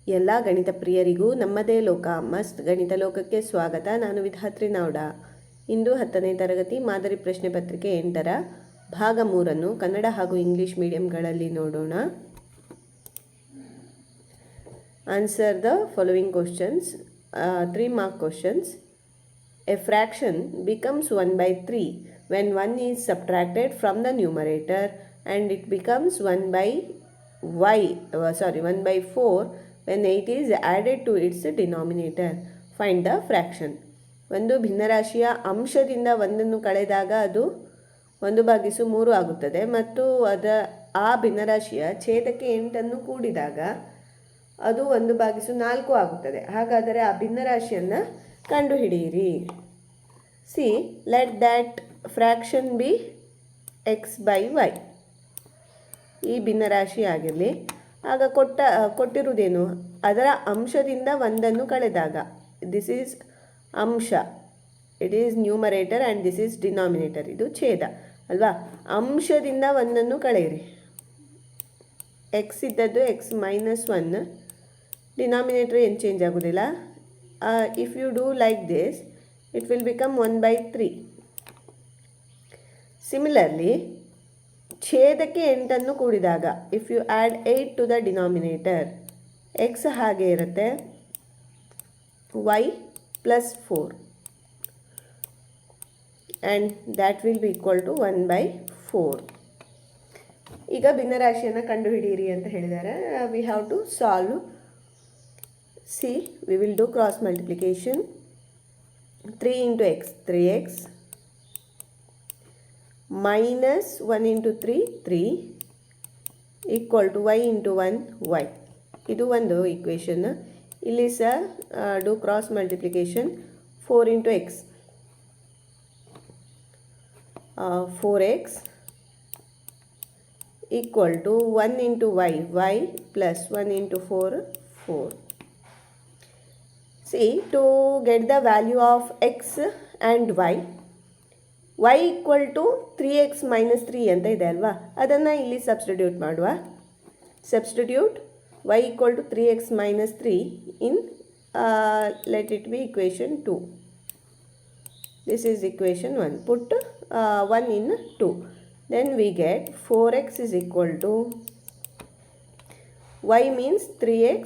ಎಲ್ಲ ಗಣಿತ ಪ್ರಿಯರಿಗೂ ನಮ್ಮದೇ ಲೋಕ ಮಸ್ತ್ ಗಣಿತ ಲೋಕಕ್ಕೆ ಸ್ವಾಗತ. ನಾನು ವಿಧಾತ್ರಿ ನೌಡ. ಇಂದು 10ನೇ ತರಗತಿ ಮಾದರಿ ಪ್ರಶ್ನೆ ಪತ್ರಿಕೆ 8ರ ಭಾಗ 3 ಕನ್ನಡ ಹಾಗೂ ಇಂಗ್ಲಿಷ್ ಮೀಡಿಯಂಗಳಲ್ಲಿ ನೋಡೋಣ. Answer the following questions. 3 mark questions. A fraction becomes 1/3 when 1 is subtracted from the numerator and it becomes 1/4 when 8 is added to its denominator. Find the fraction. ಒಂದು ಭಿನ್ನರಾಶಿಯ ಅಂಶದಿಂದ ಒಂದನ್ನು ಕಳೆದಾಗ ಅದು 1/3 ಆಗುತ್ತದೆ ಮತ್ತು ಆ ಭಿನ್ನರಾಶಿಯ ಛೇದಕ್ಕೆ 8 ಕೂಡಿದಾಗ ಅದು 1/4 ಆಗುತ್ತದೆ. ಹಾಗಾದರೆ ಆ ಭಿನ್ನರಾಶಿಯನ್ನು ಕಂಡುಹಿಡಿಯಿರಿ. C, let that fraction B x/y. ಈ ಭಿನ್ನರಾಶಿ ಆಗಿರಲಿ. ಆಗ ಕೊಟ್ಟಿರುವುದೇನು? ಅದರ ಅಂಶದಿಂದ ಒಂದನ್ನು ಕಳೆದಾಗ. ದಿಸ್ ಈಸ್ ಅಂಶ, it is numerator and this is denominator. ಇದು ಛೇದ ಅಲ್ವಾ? ಅಂಶದಿಂದ ಒಂದನ್ನು ಕಳೆಯಿರಿ. ಎಕ್ಸ್ ಇದ್ದದ್ದು x-1, ಡಿನಾಮಿನೇಟರ್ ಏನು ಚೇಂಜ್ ಆಗೋದಿಲ್ಲ. If you do like this, it will become 1/3. Similarly, ಛೇದಕ್ಕೆ 8 ಕೂಡಿದಾಗ if you add 8 to the denominator, x ಹಾಗೆ ಇರುತ್ತೆ, y+4 and that will be equal to 1/4. ಈಗ ಭಿನ್ನರಾಶಿಯನ್ನು ಕಂಡುಹಿಡಿಯಿರಿ ಅಂತ ಹೇಳಿದ್ದಾರೆ. We have to solve. See, we will do cross multiplication. 3 into x, 3x, minus 1 into 3, 3, equal to y into 1, y. ಇದು ಒಂದು equation. ಇಲ್ಲಿ ಸಹ do cross multiplication. 4 into x, 4x, equal to 1 into y, y plus 1 into 4, 4. See, to get the value of x and y equal to 3x minus 3 ಅಂತ ಇದೆ ಅಲ್ವಾ? ಅದನ್ನು ಇಲ್ಲಿ substitute ಮಾಡುವ. Substitute y equal to 3x minus 3 in let it be equation 2. This is equation 1. Put 1 in 2. Then we get 4x is equal to, y means 3x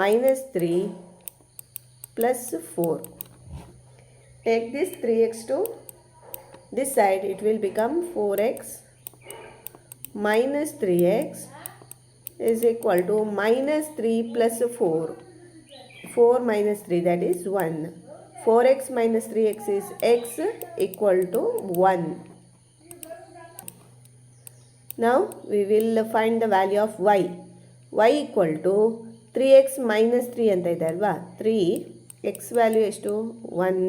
minus 3 plus 4. Take this 3x to this side, it will become 4x minus 3x is equal to minus 3 plus 4. 4 minus 3, that is 1. 4x minus 3x is x equal to 1. Now we will find the value of y. Y equal to 3x minus 3 ಅಂತ ಇದೆ ಅಲ್ವಾ? 3, x value ಎಷ್ಟು? 1.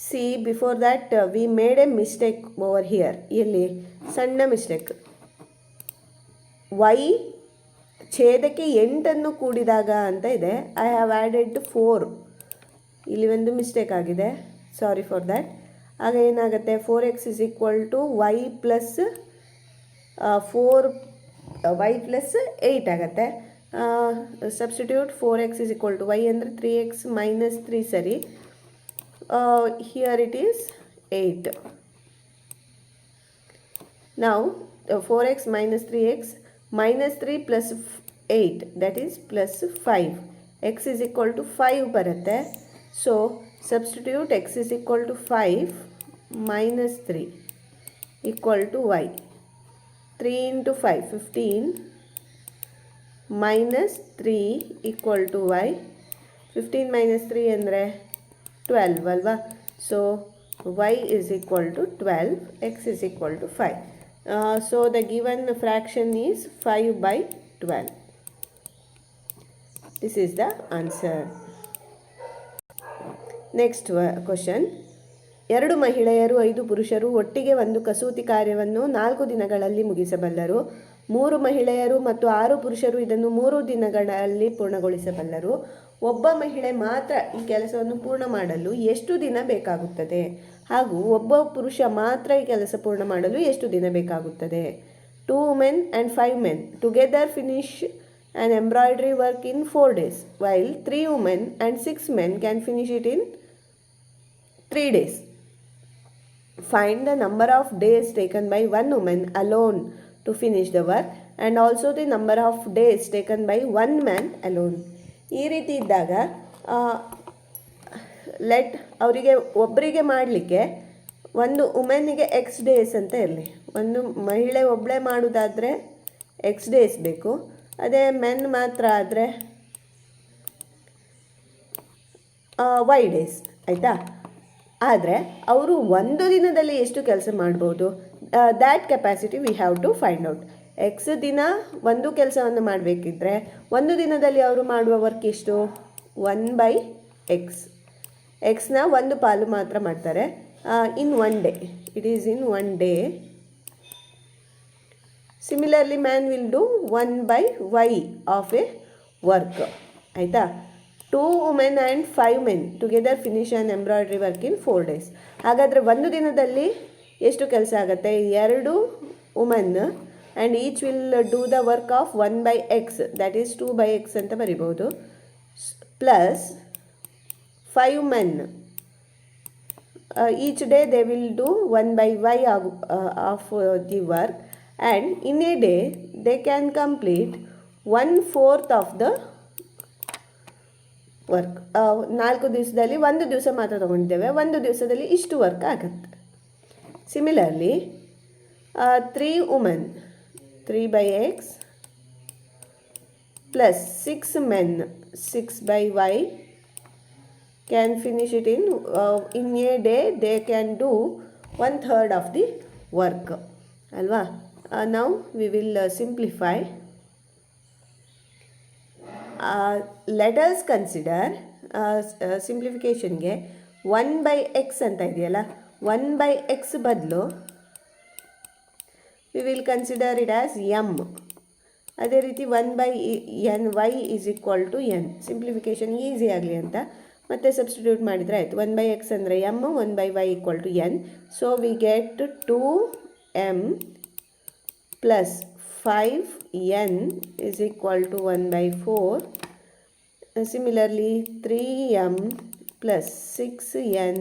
See, before that we made a mistake over here. ಇಲ್ಲಿ ಸಣ್ಣ mistake. y ಛೇದಕ್ಕೆ 8 ಕೂಡಿದಾಗ ಅಂತ ಇದೆ. I have added 4. ಇಲ್ಲಿ ಒಂದು ಮಿಸ್ಟೇಕ್ ಆಗಿದೆ. Sorry for that. ಆಗ ಏನಾಗುತ್ತೆ? 4x is equal to y plus 8 ಆಗುತ್ತೆ. Substitute 4x is equal to y ಅಂದರೆ 3x ಮೈನಸ್ 3 ಸರಿ. Here it is 8. Now 4x minus 3x minus 3 plus 8, that is plus 5. X is equal to 5 ಬರುತ್ತೆ. So substitute x is equal to 5 minus 3 equal to y. 3 into 5, 15 minus 3 equal to y. 15 minus 3 ಅಂದರೆ 12 ಅಲ್ವಾ? So y is equal to 12, x is equal to 5. So the given fraction is 5/12. This is the answer. Next question. 2 ಮಹಿಳೆಯರು 5 ಪುರುಷರು ಒಟ್ಟಿಗೆ ಒಂದು ಕಸೂತಿ ಕಾರ್ಯವನ್ನು 4 ದಿನಗಳಲ್ಲಿ ಮುಗಿಸಬಲ್ಲರು. 3 ಮಹಿಳೆಯರು ಮತ್ತು 6 ಪುರುಷರು ಇದನ್ನು 3 ದಿನಗಳಲ್ಲಿ ಪೂರ್ಣಗೊಳಿಸಬಲ್ಲರು. ಒಬ್ಬ ಮಹಿಳೆ ಮಾತ್ರ ಈ ಕೆಲಸವನ್ನು ಪೂರ್ಣ ಮಾಡಲು ಎಷ್ಟು ದಿನ ಬೇಕಾಗುತ್ತದೆ? ಹಾಗೂ ಒಬ್ಬ ಪುರುಷ ಮಾತ್ರ ಈ ಕೆಲಸ ಪೂರ್ಣ ಮಾಡಲು ಎಷ್ಟು ದಿನ ಬೇಕಾಗುತ್ತದೆ? 2 women and 5 men together finish an embroidery work in 4 days, while 3 women and 6 men can finish it in 3 days. Find the number of days taken by one woman alone to finish the work and also the number of days taken by one man alone. ಈ ರೀತಿ ಇದ್ದಾಗ ಅವರಿಗೆ ಒಬ್ಬರಿಗೆ ಮಾಡಲಿಕ್ಕೆ ಒಂದು ವುಮೆನ್ನಿಗೆ X days ಅಂತ ಇರಲಿ. ಒಂದು ಮಹಿಳೆ ಒಬ್ಬಳೇ ಮಾಡೋದಾದರೆ ಎಕ್ಸ್ ಡೇಸ್ ಬೇಕು. ಅದೇ ಮೆನ್ ಮಾತ್ರ ಆದರೆ ವೈ ಡೇಸ್, ಆಯಿತಾ? ಆದರೆ ಅವರು ಒಂದು ದಿನದಲ್ಲಿ ಎಷ್ಟು ಕೆಲಸ ಮಾಡ್ಬೋದು, that capacity we have to find out. X ದಿನ ಒಂದು ಕೆಲಸವನ್ನು ಮಾಡಬೇಕಿದ್ರೆ ಒಂದು ದಿನದಲ್ಲಿ ಅವರು ಮಾಡುವ ವರ್ಕ್ ಎಷ್ಟು? 1/x. ಎಕ್ಸ್ನ ಒಂದು ಪಾಲು ಮಾತ್ರ ಮಾಡ್ತಾರೆ in one day. It is in one day. Similarly man will do 1/y of A work, ಆಯಿತಾ? 2 women and 5 men together finish an embroidery work in 4 days. ಹಾಗಾದರೆ ಒಂದು ದಿನದಲ್ಲಿ ಎಷ್ಟು ಕೆಲಸ ಆಗುತ್ತೆ? 2 woman and each will do the work of 1/x, that is 2/x ಅಂತ ಬರಿಬೋದು, plus 5 men. Each day they will do 1/y of the work and in a day they can complete 1/4 of the work. 4 ದಿವಸದಲ್ಲಿ ಒಂದು ದಿವಸ ಮಾತ್ರ ತೊಗೊಂಡಿದ್ದೇವೆ, ಒಂದು ದಿವಸದಲ್ಲಿ ಇಷ್ಟು work ಆಗುತ್ತೆ. Similarly 3 women 3/x plus 6 men 6/y can finish it in a day they can do 1/3 of the work, ಅಲ್ವಾ? Now we will simplify. Let us consider ಸಿಂಪ್ಲಿಫಿಕೇಷನ್ಗೆ 1/x ಅಂತ ಇದೆಯಲ್ಲ, 1/x ಬದಲು we will consider it as m. ಅದೇ ರೀತಿ 1/n y is equal to n. Simplification easy ಆಗಲಿ ಅಂತ ಮತ್ತೆ ಸಬ್ಸ್ಟಿಟ್ಯೂಟ್ ಮಾಡಿದರೆ ಆಯಿತು. 1/x ಅಂದರೆ m, 1/y equal to n. So we get 2m plus 5n is equal to 1/4. Similarly 3m plus 6n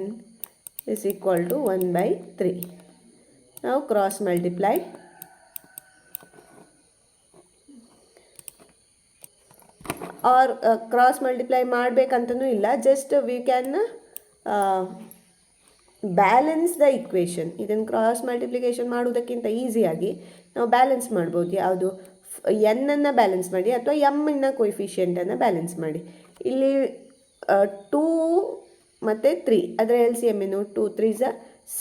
is equal to 1/3. Now cross multiply. Or cross multiply ಮಾಡಬೇಕಂತನೂ ಇಲ್ಲ, just we can balance the equation. ಇದನ್ನು cross multiplication ಮಾಡುವುದಕ್ಕಿಂತ ಈಸಿಯಾಗಿ ನಾವು balance ಮಾಡ್ಬೋದು. ಯಾವುದು? ಎನ್ನನ್ನು balance ಮಾಡಿ ಅಥವಾ ಎಮ್ಮಿನ ಕೊಯಿಫಿಷಿಯೆಂಟನ್ನು balance ಮಾಡಿ. ಇಲ್ಲಿ 2 ಮತ್ತು 3 ಅದರ LCM ಏನು? 2 3s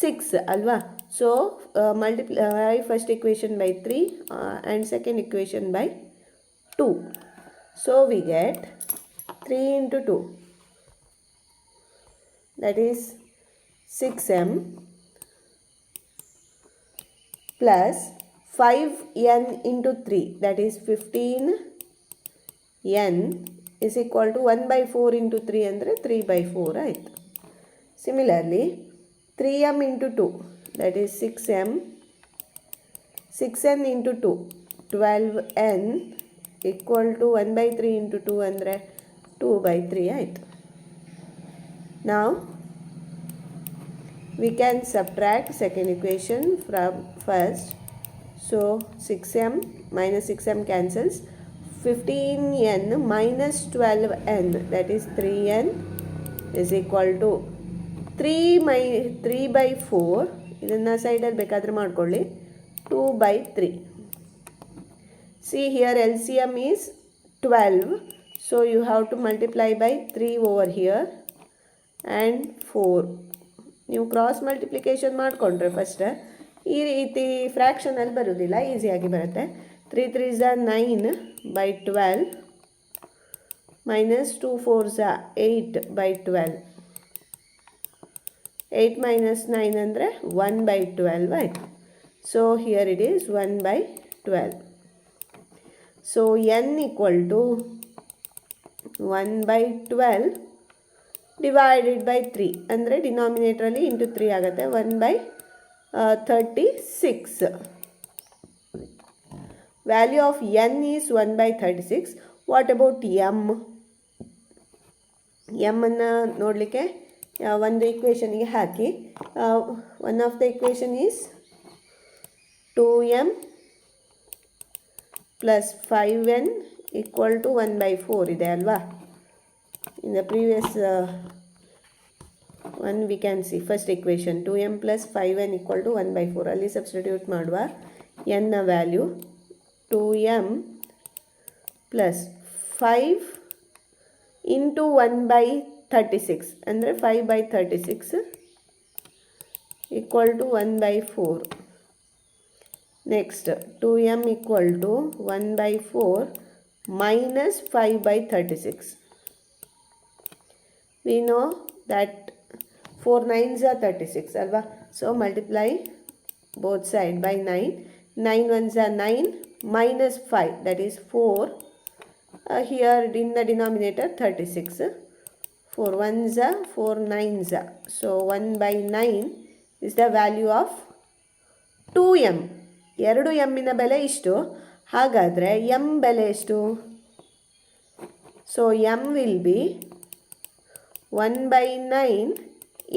6 ಅಲ್ವಾ? So multiply first equation by 3 and second equation by 2. So we get 3 into 2, that is 6m plus 5n into 3, that is 15n is equal to 1/4 into 3 ಅಂದರೆ 3/4 ಆಯಿತು. Similarly 3m into 2, that is 6m, 6n into 2 12n equal to 1/3 into 2 ಅಂದರೆ 2/3 ಆಯಿತು. Now we can subtract second equation from first. So 6m minus 6m cancels. 15n minus 12n, that is 3n is equal to 3/4. ಇದನ್ನು ಸೈಡಲ್ಲಿ ಬೇಕಾದರೆ ಮಾಡ್ಕೊಳ್ಳಿ. 2/3. See here LCM is 12. So you have to multiply by 3 over here and 4. ನೀವು cross multiplication ಮಾಡಿಕೊಂಡ್ರೆ first ಈ ರೀತಿ ಫ್ರ್ಯಾಕ್ಷನಲ್ಲಿ ಬರೋದಿಲ್ಲ, ಈಸಿಯಾಗಿ ಬರುತ್ತೆ. 3 3s 9/12 minus 2 4s 8/12. 8 minus 9 ಅಂದರೆ 1/12 ಆಯಿತು. So here it is 1/12. So n equal to 1/12 divided by 3 ಅಂದರೆ ಡಿನಾಮಿನೇಟ್ರಲ್ಲಿ ಇಂಟು 3 ಆಗುತ್ತೆ. 1/36. Value of n is 1/36. What about M ಅನ್ನು ನೋಡಲಿಕ್ಕೆ ಒಂದು ಇಕ್ವೇಷನ್ಗೆ ಹಾಕಿ. One of the equation is 2m plus 5n equal to 1/4 ಇದೆ ಅಲ್ವಾ. In the previous one we can see first equation 2m plus 5n equal to 1/4. ಅಲ್ಲಿ substitute ಮಾಡುವ. n ನ ವ್ಯಾಲ್ಯೂ 2m plus 5 into 1/36 ಅಂದರೆ 5/36 equal to 1/4. next 2m equal to 1/4 minus 5/36. we know that 4 9s are 36 alva. So multiply both side by 9. 9 1s are 9 minus 5, that is 4. Here in the denominator 36. 4 1s are 4 9s are. So 1/9 is the value of 2m. 2m ಇನ ಬೆಲೆ ಇಷ್ಟು. ಹಾಗಾದರೆ m ಬೆಲೆ ಎಷ್ಟು? So m will be 1/9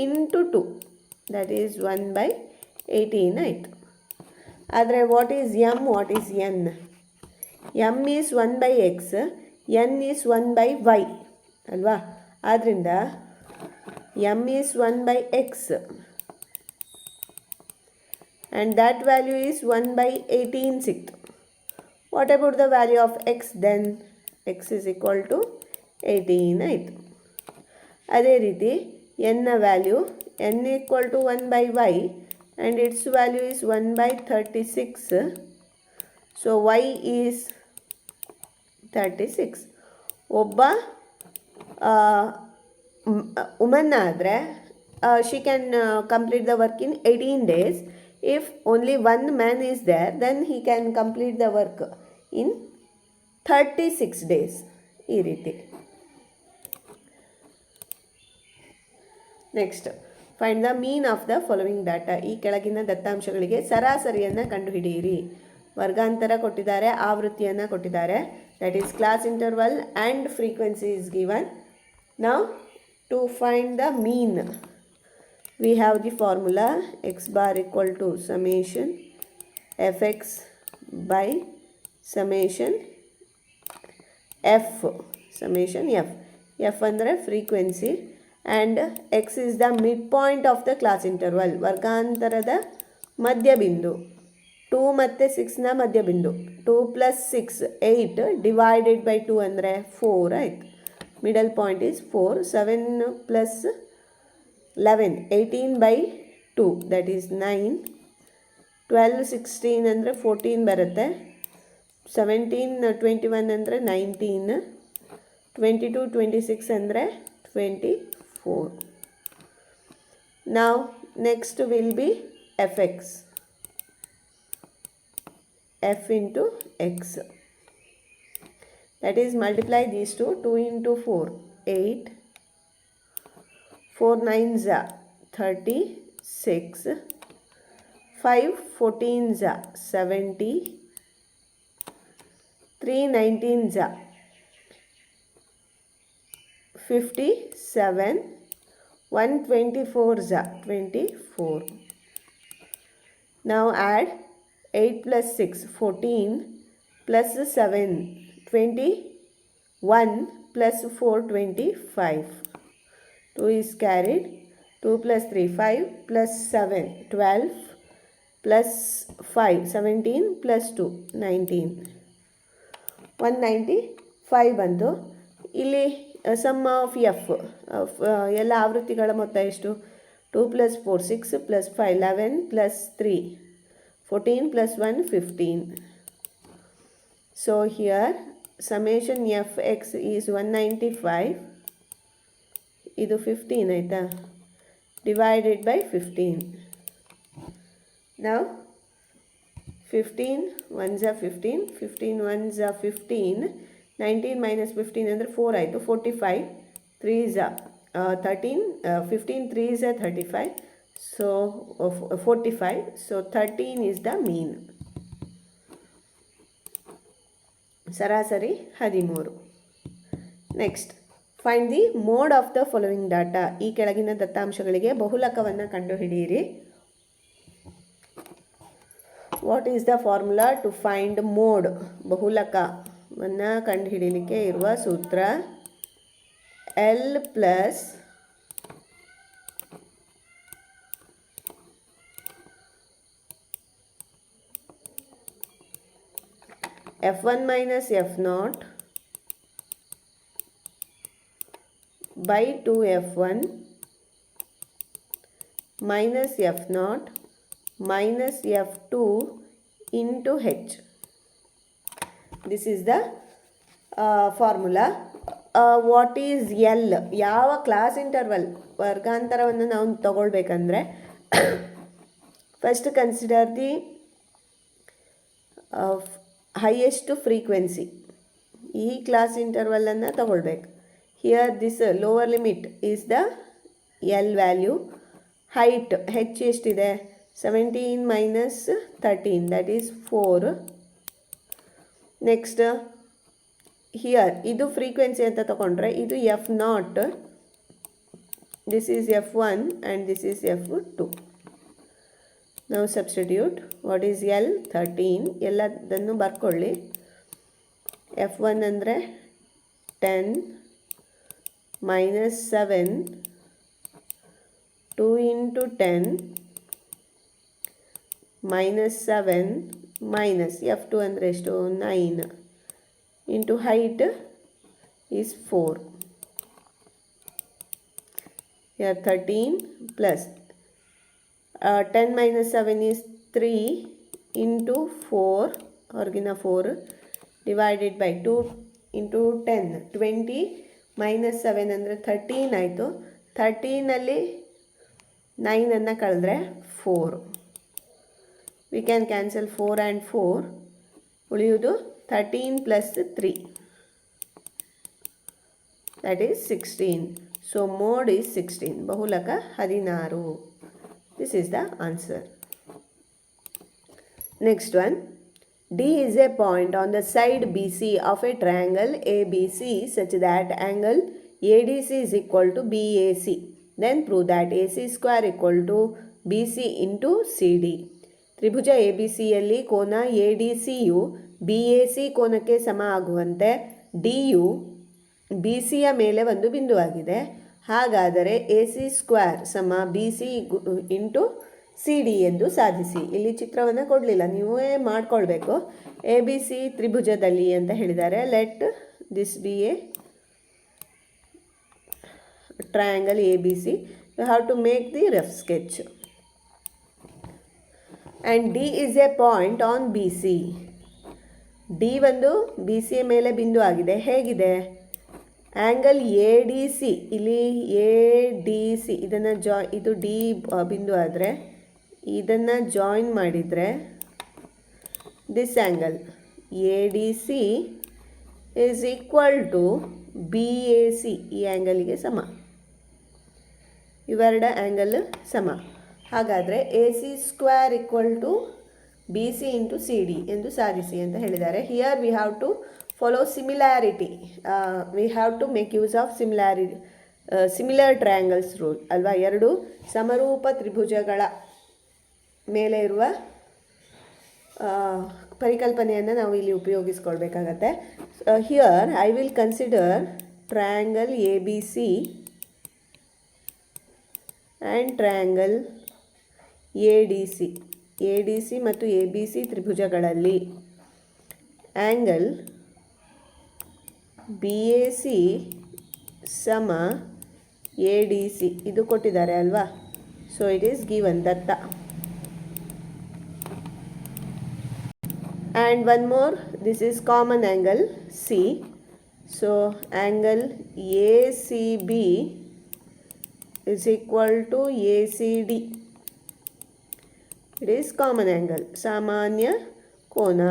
into 2, that is 1/18 ಆಯಿತು. ಆದರೆ what is m, what is n? m is 1/x, n is 1/y ಅಲ್ವಾ. ಆದ್ದರಿಂದ m is 1/x and that value is 1/18 ಸಿಕ್ತು. What about the value of x then? x is equal to 18 ಆಯಿತು. ಅದೇ ರೀತಿ n ನ value n equal to 1/y and its value is 1/36. So y is 36. ಒಬ್ಬ woman ಆದರೆ she can complete the work in 18 days. If only one man is there, then he can complete the work in 36 days. ಈ ರೀತಿ. Next find the mean of the following data. ಈ ಕೆಳಗಿನ ದತ್ತಾಂಶಗಳಿಗೆ ಸರಾಸರಿಯನ್ನು ಕಂಡುಹಿಡಿಯಿರಿ. ವರ್ಗಾಂತರ ಕೊಟ್ಟಿದ್ದಾರೆ, ಆವೃತ್ತಿಯನ್ನು ಕೊಟ್ಟಿದ್ದಾರೆ. That is class interval and frequency is given. Now to find the mean we have the formula x bar equal to summation fx by summation f, summation f. f ಅಂದರೆ frequency and x is the midpoint of the class interval. ವರ್ಗಾಂತರದ ಮಧ್ಯಬಿಂದು 2 ಮತ್ತು 6ನ ಮಧ್ಯಬಿಂದು. 2 + 6 8 divided by 2 ಅಂದರೆ 4 ಆಯಿತು. Middle point is 4. 7 + 11 18/2, that is 9. 12 16 ಅಂದರೆ 14 ಬರುತ್ತೆ. 17 21 ಅಂದರೆ 19. 22 26 ಅಂದರೆ 24. Now next will be fx, f into x. That is multiply these two. 2 into 4 8. 4 9s are 36. 5 14s are 70. 3 19s are 57. 1 24s are 24. Now add 8 plus 6 14 plus 7 21 plus 4 25. 2 is carried. 2 plus 3 5 plus 7 12 plus 5 17 plus 2 19. 195 ಬಂದು. ಇಲ್ಲಿ some of F ಎಲ್ಲ ಆವೃತ್ತಿಗಳ ಮೊತ್ತ ಎಷ್ಟು? 2 + 4 6 + 5 11 + 3 14 + 1 15. So here summation fx is 195. ಇದು 15 ಆಯಿತಾ, divided by 15. ನಾವು 15 1s are 15, 15 1s are 15, 19 minus 15 ಅಂದರೆ 4 ಆಯಿತು. 45 3s are 13, 15 3s are 35, so 45. So 13 is the mean. ಸರಾಸರಿ 13. Next, find the mode of the following data. ಈ ಕೆಳಗಿನ ದತ್ತಾಂಶಗಳಿಗೆ ಬಹುಲಕವನ್ನು ಕಂಡುಹಿಡಿಯಿರಿ. What is the formula to find mode? ಬಹುಲಕವನ್ನು ಕಂಡುಹಿಡಿಯಲಿಕ್ಕೆ ಇರುವ ಸೂತ್ರ L plus F1 minus F0 by 2F1 minus F0 minus F2 into H. This is the formula. What is L? ಯಾವ ಕ್ಲಾಸ್ ಇಂಟರ್ವಲ್ ವರ್ಗಾಂತರವನ್ನು ನಾವು ತಗೊಳ್ಬೇಕಂದ್ರೆ first consider the highest frequency. ಈ class ಇಂಟರ್ವಲನ್ನು ತಗೊಳ್ಬೇಕು. Here this lower limit is the L value. Height H ಎಷ್ಟಿದೆ? 17 minus 13, that is 4. Next here ಇದು frequency ಅಂತ ತಗೊಂಡ್ರೆ ಇದು F0, this is F1 and this is F2. ನಾವು ಸಬ್ಸ್ಟಿಟ್ಯೂಟ್ ವಾಟ್ ಈಸ್ L 13 ಎಲ್ಲದನ್ನು ಬರ್ಕೊಳ್ಳಿ. F1 ಅಂದರೆ 10 minus 7 2 into 10 minus 7 minus F2 ಅಂದರೆ ಎಷ್ಟು? 9 into height is 4. Here 13 plus 10 minus 7 is 3 into 4 ಹೊರಗಿನ 4 divided by 2 into 10 20 minus 7 ಅಂದರೆ 13 ಆಯಿತು. 13ಅಲ್ಲಿ 9ಅನ್ನು ಕಳೆದ್ರೆ 4. we can cancel 4 and 4. ಉಳಿಯುವುದು 13 plus 3, that is 16. So mode is 16. ಬಹುಲಕ 16. This is the answer. Next one. D is a point on the side BC of a triangle ABC such that angle ADC is equal to BAC. Then prove that AC square equal to BC into CD. ತ್ರಿಭುಜ ABCಯಲ್ಲಿ ಕೋನ ADCಯು BAC ಕೋನಕ್ಕೆ ಸಮ ಆಗುವಂತೆ Dಯು BCಯ ಮೇಲೆ ಒಂದು ಬಿಂದುವಾಗಿದೆ. ಹಾಗಾದರೆ AC square ಸಮ BC into CD ಎಂದು ಸಾಧಿಸಿ. ಇಲ್ಲಿ ಚಿತ್ರವನ್ನು ಕೊಡಲಿಲ್ಲ, ನೀವೇ ಮಾಡಿಕೊಳ್ಬೇಕು. ABC ತ್ರಿಭುಜದಲ್ಲಿ ಅಂತ ಹೇಳಿದ್ದಾರೆ. Let this be a triangle ABC. You have to make the rough sketch. And D is a point on BC. D ಒಂದು BCಯ ಮೇಲೆ ಬಿಂದು ಆಗಿದೆ. ಹೇಗಿದೆ? ಆ್ಯಂಗಲ್ ADC, ಇಲ್ಲಿ ADC ಇದನ್ನು ಇದು D ಬಿಂದು ಆದರೆ ಇದನ್ನು ಜಾಯಿನ್ ಮಾಡಿದರೆ this angle ADC is equal to BAC, ಈ ಆ್ಯಂಗಲಿಗೆ ಸಮ. ಇವೆರಡ ಆ್ಯಂಗಲ್ ಸಮ. ಹಾಗಾದರೆ AC square equal to BC into CD ಎಂದು ಸಾಧಿಸಿ ಅಂತ ಹೇಳಿದ್ದಾರೆ. Here we have to follow similarity. We have to make use of similar triangles rule ಅಲ್ವಾ. ಎರಡು ಸಮರೂಪ ತ್ರಿಭುಜಗಳ ಮೇಲೆ ಇರುವ ಪರಿಕಲ್ಪನೆಯನ್ನು ನಾವು ಇಲ್ಲಿ ಉಪಯೋಗಿಸ್ಕೊಳ್ಬೇಕಾಗತ್ತೆ. Here I will consider triangle ABC and triangle ADC ಮತ್ತು ABC ತ್ರಿಭುಜಗಳಲ್ಲಿ ಆ್ಯಂಗಲ್ BAC ಸಮ ADC ಇದು ಕೊಟ್ಟಿದ್ದಾರೆ ಅಲ್ವಾ. ಸೊ ಇಟ್ ಈಸ್ ಗಿವನ್ ದತ್ತ. And one more, this is common angle C. So angle ACB is equal to ACD. It is common angle, ಸಾಮಾನ್ಯ ಕೋನ.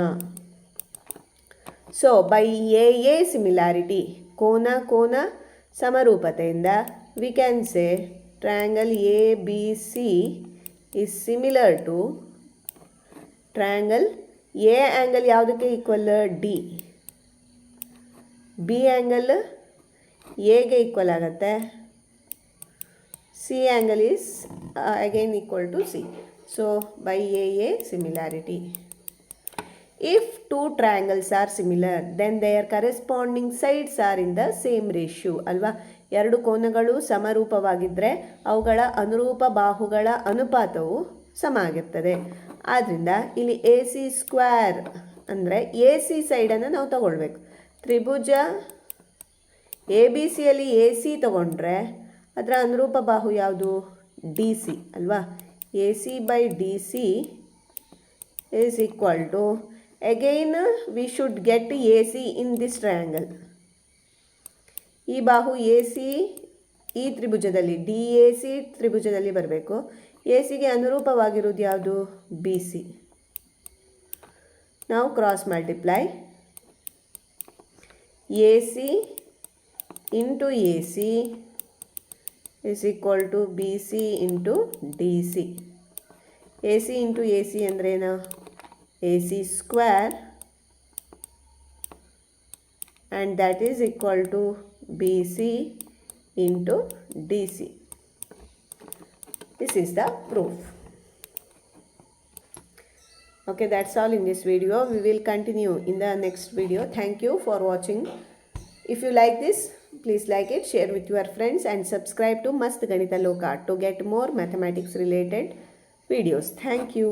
So by AA similarity, ಕೋನ ಸಮರೂಪತೆಯಿಂದ we can say triangle ABC is similar to triangle A angle ಯಾವುದಕ್ಕೆ equal? D. B angle ಎಗೆ equal ಆಗುತ್ತೆ, C angle is again equal to C. So by A similarity. If two triangles are similar, then their corresponding sides are in the same ratio. ಅಲ್ವಾ, ಎರಡು ಕೋನಗಳು ಸಮರೂಪವಾಗಿದ್ದರೆ ಅವುಗಳ ಅನುರೂಪ ಬಾಹುಗಳ ಅನುಪಾತವು ಸಮ ಆಗಿರ್ತದೆ. ಆದ್ದರಿಂದ ಇಲ್ಲಿ ಎ ಸಿ ಸ್ಕ್ವೇರ್ ಅಂದರೆ ಎ ಸಿ ಸೈಡನ್ನು ನಾವು ತಗೊಳ್ಬೇಕು. ತ್ರಿಭುಜ ಎ ಬಿ ಸಿಯಲ್ಲಿ ಎ ಸಿ ತಗೊಂಡ್ರೆ ಅದರ ಅನುರೂಪ ಬಾಹು ಯಾವುದು? ಡಿ ಸಿ ಅಲ್ವಾ. A C by D C is equal to, again we should get AC in this triangle. ಈ ಬಾಹು ಎ ಸಿ ಈ ತ್ರಿಭುಜದಲ್ಲಿ ಡಿ ಎ ಸಿ ತ್ರಿಭುಜದಲ್ಲಿ ಬರಬೇಕು. ಎ ಸಿಗೆ ಅನುರೂಪವಾಗಿರೋದು ಯಾವುದು? B C. ನಾವು cross multiply A C into A C is equal to B C into D C. A C into A C ಅಂದ್ರೇನು? A C square and that is equal to BC into DC. This is the proof. Okay, that's all in this video. We will continue in the next video. Thank you for watching. If you like this, please like it, share with your friends and subscribe to Mast Ganita Loka to get more mathematics related videos. Thank you.